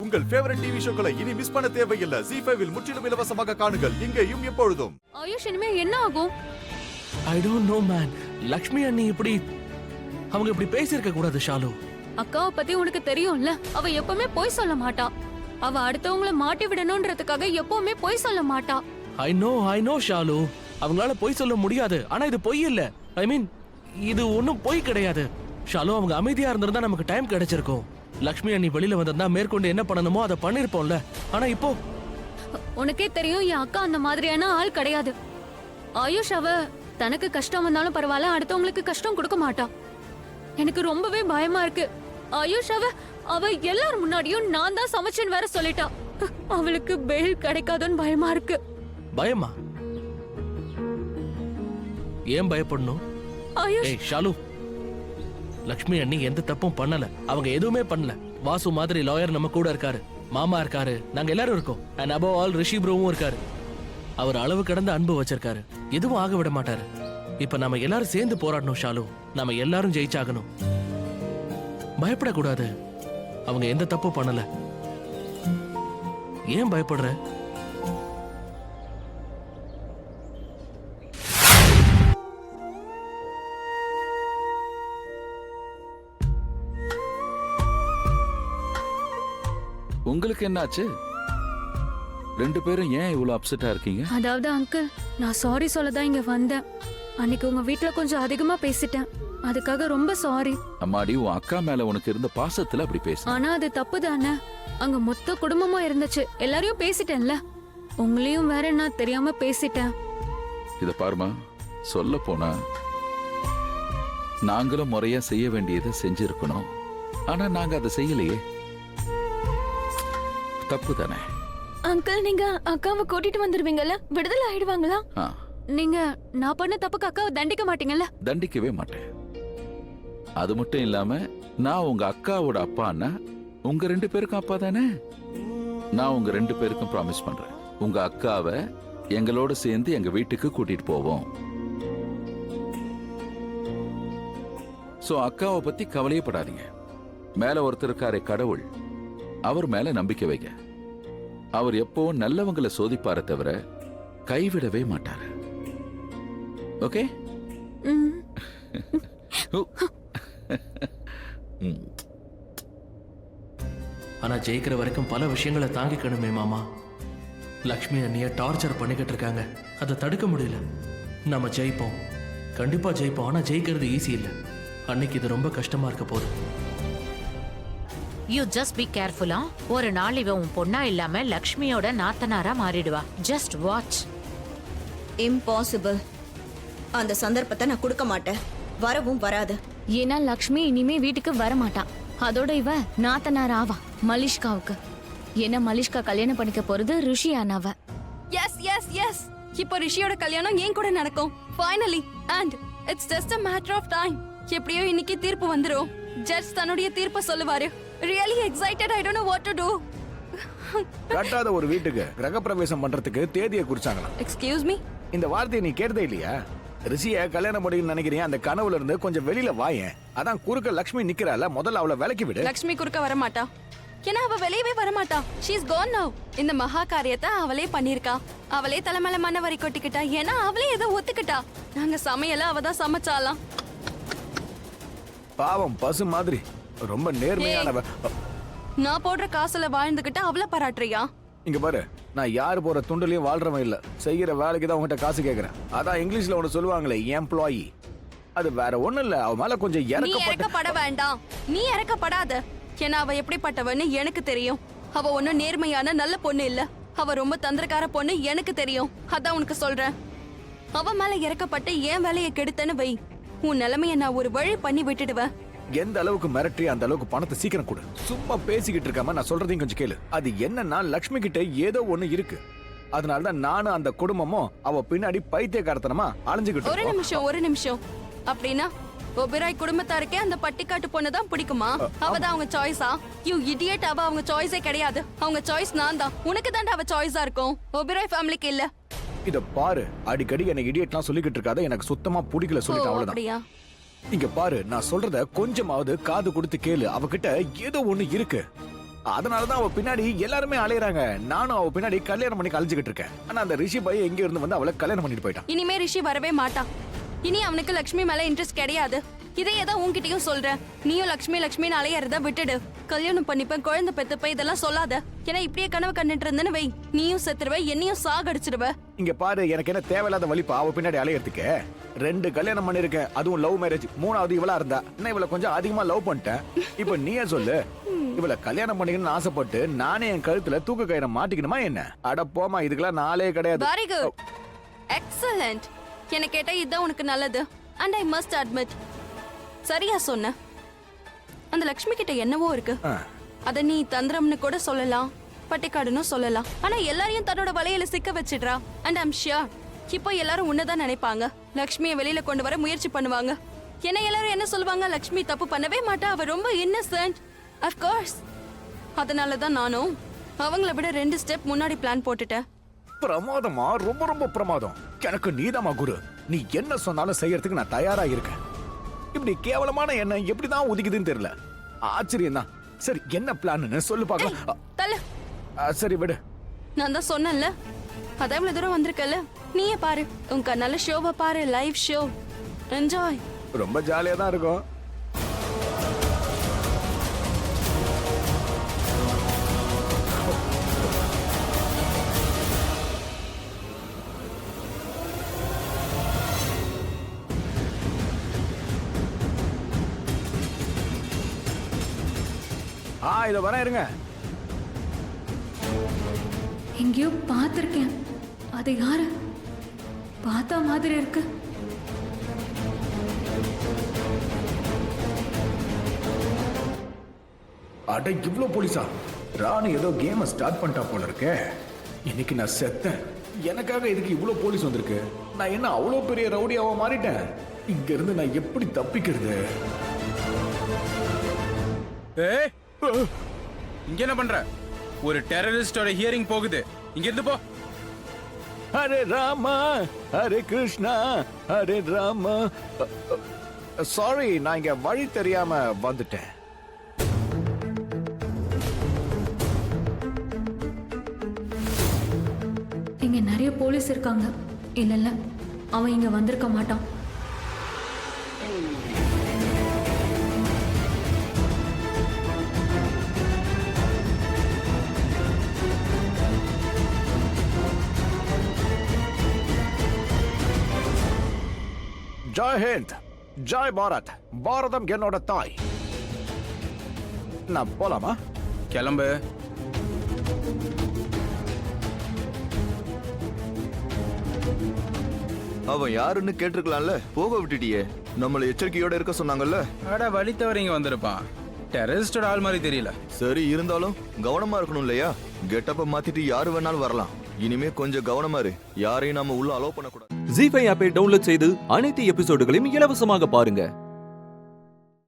உங்கள் favourite TV ஷோக்களை இனி miss பண்ண தேவையில்லை. ZEE5 இல் முற்றிலும் இலவசமாக காணுங்கள். இங்கேயும் எப்பொழுதும். ஆயுஷ் இனிமே என்ன ஆகும்? I don't know man. Lakshmi அண்ணி அவங்க இப்படி பேசியிருக்க கூடாது ஷாலு. அக்காவை பத்தி உனக்கு தெரியும்ல, அவ எப்பவுமே பொய் சொல்ல மாட்டா. அவ அடுத்தவங்கள மாட்டி விடணும்ன்றதுக்காக எப்பவுமே பொய் சொல்ல மாட்டா. I know Shalu. அவங்களால பொய் சொல்ல முடியாது. ஆனா இது பொய் இல்ல. ஐ மீன் இது ஒன்னும் பொய் கிடையாது. ஷாலு அவங்க அமைதியா இருந்திருந்தா நமக்கு டைம் கிடைச்சிருக்கும். லக்ஷ்மி அண்ணி வெளியில வந்திருந்தா மேற்கொண்டு என்ன பண்ணணுமோ அதை பண்ணிருப்போம்ல. ஆனா இப்போ உனக்கே தெரியும் என் அக்கா அந்த மாதிரியான ஆள் கிடையாது. ஆயுஷ் அவ தனக்கு கஷ்டம் வந்தாலும் பரவாயில்ல, அடுத்தவங்களுக்கு கஷ்டம் கொடுக்க மாட்டா. எனக்கு ரொம்பவே பயமா இருக்கு. ஆயுஷ் அவ எல்லார் முன்னாடியும் நான் தான் சமைச்சேன்னு வேற சொல்லிட்டா. அவளுக்கு பெயில் கிடைக்காதுன்னு பயமா இருக்கு. பயமா? ஏன் பயப்படணும்? ஆயுஷ் ஏய் ஷாலு, லக்ஷ்மி அண்ணி எந்த தப்பும் பண்ணல. அவங்க எதுவுமே பண்ணல. வாசு மாதிரி லாயர் நம்ம கூட இருக்காரு, மாமா இருக்காரு, நாங்க எல்லாரும் இருக்கோம். அண்ட் அபவ் ஆல் ரிஷி ப்ரோவும் இருக்காரு. அவர் அளவு கடந்த அன்பு வச்சிருக்காரு. எதுவும் ஆக விட மாட்டாரு. இப்ப நம்ம எல்லாரும் சேர்ந்து போராடணும் ஷாலு. நம்ம எல்லாரும் ஜெயிச்சாகணும். பயப்படக்கூடாது. அவங்க எந்த தப்பும் பண்ணல. ஏன் பயப்படுற? உங்களுக்கு என்னாச்சு? ரெண்டு பேரும் ஏன் இவ்வளவு அப்செட்டா இருக்கீங்க? அதாவது அங்கிள், நான் சாரி சொல்லதான் இங்க வந்தேன். அன்னைக்கு உங்க வீட்ல கொஞ்சம் அதிகமா பேசிட்டேன். அதுக்காக ரொம்ப சாரி. அம்மாடி, உன் அக்கா மேல உனக்கு இருந்த பாசத்துல அப்படி பேச. ஆனா அது தப்பு தானே. அங்க மொத்த குடும்பமா இருந்துச்சு. எல்லாரையும் பேசிட்டேன்ல. உங்களையும் வேற நான் தெரியாம பேசிட்டேன். இத பாருமா, சொல்ல போனா நாங்களும் முறையா செய்ய வேண்டியதை செஞ்சிருக்கணும். ஆனா நாங்க அதை செய்யலையே. தப்பு தானே. அங்கிள், நீங்க அக்காவை கூட்டிட்டு வந்துருவீங்கல்ல? விடுதலை ஆயிடுவாங்களா? நீங்க நான் பண்ண தப்புக்கு அக்காவை தண்டிக்க மாட்டீங்கல்ல? தண்டிக்கவே மாட்டேன். அது மட்டும் இல்லாம நான் உங்க அக்காவோட அப்பான்னா உங்க ரெண்டு பேருக்கும் அப்பா தானே. நான் உங்க ரெண்டு பேருக்கும் ப்ராமிஸ் பண்றேன், உங்க அக்காவை எங்களோட சேர்ந்து எங்க வீட்டுக்கு கூட்டிட்டு போவோம். சோ அக்காவை பத்தி கவலையே படாதீங்க. மேல ஒருத்தர் இருக்காரே கடவுள், அவர் மேல நம்பிக்கை வைங்க. அவர் எப்பவும் நல்லவங்களை சோதிப்பார தவிர கைவிடவே மாட்டாரு. ஓகே? ஆனா ஜெயிக்கிற வரைக்கும் பல விஷயங்களை தாங்கிக்கணுமே மாமா. லக்ஷ்மி அண்ணிய டார்ச்சர் பண்ணிக்கிட்டு இருக்காங்க. அதை தடுக்க முடியல. நம்ம ஜெயிப்போம், கண்டிப்பா ஜெயிப்போம். ஆனா ஜெயிக்கிறது ஈஸி இல்லை. அன்னைக்கு இது ரொம்ப கஷ்டமா இருக்க போகுது. யூ ஜஸ்ட் பி கேர்ஃபுல்லா. ஒரு நாள் இவ உன் பொண்ணா இல்லாம லக்ஷ்மியோட நாத்தனாரா மாறிடுவா. Just watch. இம்பாசிபிள். அந்த சந்தர்ப்பத்தை நான் கொடுக்க மாட்டேன். வரவும் வராது. ஏன்னா லக்ஷ்மி இனிமே வீட்டுக்கு வர மாட்டான். அதோட இவ நாத்தனார் ஆவா மலிஷ்காவுக்கு. ஏன்னா மலிஷ்கா கல்யாணம் பண்ணிக்க போறது ரிஷி அண்ணாவ. Yes yes yes. இப்போ ரிஷியோட கல்யாணம் ஏன் கூட நடக்கும். Finally. And it's just a matter of time. எப்படியோ இன்னைக்கு தீர்ப்பு வந்துரும். ஜட்ஜ் தன்னுடைய தீர்ப்பை சொல்லுவாரு. Really excited. I don't know what to do. கட்டாத ஒரு வீட்டுக்கு கிரகப்பிரவேசம் பண்றதுக்கு தேதியை குறிச்சாங்களாம். Excuse me. இந்த வார்த்தையை நீ கேட்டதே இல்லையா? ரிஷிய கல்யாணம் முடியும்னு நினைக்கிறீங்க? அந்த கனவுல இருந்து கொஞ்சம் வெளியில வாயேன். அதான் குறுக்க லக்ஷ்மி நிக்கிறால, முதல்ல அவளை விலக்கி விடு. லக்ஷ்மி குறுக்க வர மாட்டா. ஏன்னா அவ வெளியவே வர மாட்டா. She is gone now. இந்த மகா காரியத்தை அவளே பண்ணிருக்கா. அவளே தலைமையில மண்ணவரி கொட்டிக்கிட்டா. ஏன்னா அவளே ஏதோ ஒத்துக்கிட்டா. நாங்க சமையல அவதான் சமைச்சாலாம். பாவம் பசு மாதிரி ரொம்ப நேர்மையானவ. நான் போடுற காசுல வாழ்ந்துகிட்டு அவளை பாராட்டுறியா? இங்க பாரு, நான் யாரு போற துண்டுலயும் வாழ்றவன் இல்ல. செய்யற வேலைக்கு தான் உங்ககிட்ட காசு கேக்குறேன். அதான் இங்கிலீஷ்ல ஒண்ணு சொல்லுவாங்களே, எம்ப்ளாயி. அது வேற ஒண்ணும் இல்ல. அவ மேல கொஞ்சம் இறக்கப்பட வேண்டாம். நீ இறக்கப்படாத. ஏன்னா அவ எப்படிப்பட்டவன்னு எனக்கு தெரியும். அவ ஒன்னும் நேர்மையான நல்ல பொண்ணு இல்ல. அவ ரொம்ப தந்திரக்கார பொண்ணு எனக்கு தெரியும். அதான் உனக்கு சொல்றேன். அவ மேல இறக்கப்பட்டு என் வேலையை கெடுத்தன்னு வை. உன் நிலைமைய நான் ஒரு வழி பண்ணி விட்டுடுவேன். எந்த அளவுக்கு மிரட்டி அந்த அளவுக்கு பணத்தை சீக்கிரம் கொடு. சும்மா பேசிக்கிட்டு இருக்காம நான் சொல்றதையும் கொஞ்சம் கேளு. அது என்னன்னா, லக்ஷ்மி கிட்ட ஏதோ ஒண்ணு இருக்கு. அதனாலதான் நானும் அந்த குடும்பமும் அவ பின்னாடி பைத்தியக்காரத்தனமா அலைஞ்சுக்கிட்டு. ஒரு நிமிஷம். அப்படின்னா ஒபிராய் குடும்பத்தாருக்கே அந்த பட்டிக்காட்டு பொண்ணுதான் பிடிக்குமா? அவதான் அவங்க சாய்ஸா? You idiot. அவ அவங்க சாய்ஸே கிடையாது. அவங்க சாய்ஸ் நான் தான். உனக்கு தாண்டா அவ சாய்ஸா இருக்கும். ஒபிராய் ஃபேமிலிக்கு இல்ல. இத பாரு, அடிக்கடி எனக்கு இடியட்லாம் சொல்லிக்கிட்டு இருக்காத. எனக்கு சுத்தமா பிடிக்கல சொல்லிட்டு அவ்வளவுதான். இங்க பாரு, நான் சொல்றத கொஞ்சமாவது காது கொடுத்து கேளு. அவகிட்ட ஏதோ ஒண்ணு இருக்கு. அதனாலதான் அவ பின்னாடி எல்லாருமே அலையறாங்க. நானும் அவ பின்னாடி கல்யாணம் பண்ணி கழிச்சுக்கிட்டு இருக்கேன். ஆனா அந்த ரிஷி பையன் எங்க இருந்து வந்து அவளை கல்யாணம் பண்ணிட்டு போயிட்டான். இனிமே ரிஷி வரவே மாட்டான். இனி அவனுக்கு லக்ஷ்மி மேல இன்ட்ரெஸ்ட் கிடையாது. இதையே தான் உன்கிட்டயும் சொல்றேன். நீயும் லக்ஷ்மி லக்ஷ்மின்னு அலையறத விட்டுடு. கல்யாணம் பண்ணிப்பேன், குழந்தை பெத்துப்ப இதெல்லாம் சொல்லாத. ஏன்னா இப்படியே கனவு கண்டுட்டு இருந்தேன்னு வை, நீயும் செத்துருவ, என்னையும் சாகடிச்சிடுவ. இங்க பாரு, எனக்கு என்ன தேவையில்லாத வலிப்பா அவ பின்னாடி அலையறதுக்கு. 2 கல்யாணம் பண்ணிருக்கேன், அதுவும் லவ் மேரேஜ். 3வது இவளா இருந்தா. நான் இவளை கொஞ்சம் அதிகமா லவ் பண்ணிட்டேன். இப்ப நீயே சொல்லு, இவளை கல்யாணம் பண்ணிக்கணும்னு ஆசைப்பட்டு நானே என் கழுத்துல தூக்கு கயிறை மாட்டிக்கணுமா என்ன? அட போமா, இதுக்கெல்லாம் நாளே கிடையாது. Very good, excellent. என்ன கேட்டா இதுதான் உனக்கு நல்லது. அண்ட் ஐ மஸ்ட் அட்மிட், சரியா சொன்ன. அந்த லக்ஷ்மி கிட்ட என்னவோ இருக்கு. அத நீ தந்திரம்னு கூட சொல்லலாம், பட்டிக்காடுன்னு சொல்லலாம். ஆனா எல்லாரையும் தன்னோட வலையில சிக்க வச்சிடுறா. அண்ட் ஐம் ஷியோர் இப்போ எல்லாரும் உன்னதான் நினைப்பாங்க. லக்ஷ்மியை வெளியில கொண்டு வர முயற்சி பண்ணுவாங்க. என்ன எல்லாரும் என்ன சொல்லுவாங்க? லக்ஷ்மி தப்பு பண்ணவே மாட்டா, அவ ரொம்ப இன்னசென்ட். Of course. அதனாலதான் நானும் அவங்கள விட 2 ஸ்டெப் முன்னாடி பிளான் போட்டுட்டேன். பிரமாதமா, ரொம்ப ரொம்ப பிரமாதம். எனக்கு நீதாமா குரு. நீ என்ன சொன்னாலும் செய்யறதுக்கு நான் தயாரா இருக்கேன். இப்படி கேவலமான எண்ணம் எப்படிதான் உதிக்குதுன்னு தெரியல. ஆச்சரியம் தான். சரி, என்ன பிளான்னு சொல்லு பாக்கலாம். தல சரி விடு. நான் தான் சொன்னேன்ல, அதான் இவ்வளவு தூரம் வந்திருக்கல. நீயே பாரு, உன் கண்ணால ஷோவை பாரு, லைவ் ஷோ. என்ஜாய். ரொம்ப ஜாலியா தான் இருக்கும். இத வர இருங்க. எங்கேயோ பார்த்திருக்கேன். அது யாரு? பார்த்தா மாதிரி இருக்கு. அட, இவ்ளோ போலீஸா? ராணி ஏதோ கேம் ஸ்டார்ட் பண்ணிட்டா போல இருக்கே. இன்னைக்கு நான் செத்தேன். எனக்காக இதுக்கு இவ்ளோ போலீஸ் வந்திருக்கு. நான் என்ன அவ்வளோ பெரிய ரவுடியாவா மாறிட்டேன்? இங்க இருந்து நான் எப்படி தப்பிக்கிறது? ஏய், இங்க என்ன பண்ற? ஒரு டெரரிஸ்டோட ஹியரிங் போகுது, இங்க இருந்து போ. ஹரே ராமா, ஹரே கிருஷ்ணா, ஹரே ராமா. சாரி, நான் இங்க வழி தெரியாம வந்துட்டேன். இங்க நிறைய போலீஸ் இருக்காங்க. இல்ல இல்ல, அவன் இங்க வந்திருக்க மாட்டான். ஜெய் ஹிந்த், ஜெய் பாரத். பாரதம் என்னோட தாய். நான் போலாமா? கிளம்பு. அவன் யாருன்னு கேட்டிருக்கலாம்ல, போக விட்டுட்டியே. நம்மள எச்சரிக்கையோட இருக்க சொன்னாங்கல்ல. அட, வழி தவறி இங்க வந்திருப்பான். டெரரிஸ்டோட ஆள் மாதிரி தெரியல. சரி, இருந்தாலும் கவனமா இருக்கணும் இல்லையா? கெட்டப்ப மாத்திட்டு யாரு வேணாலும் வரலாம். இனிமே கொஞ்சம் கவனமா இரு. யாரையும் நாம உள்ள அலோவ் பண்ணக்கூடாது. ஜீ5 ஆப்பை டவுன்லோட் செய்து அனைத்து எபிசோடுகளையும் இலவசமாக பாருங்க.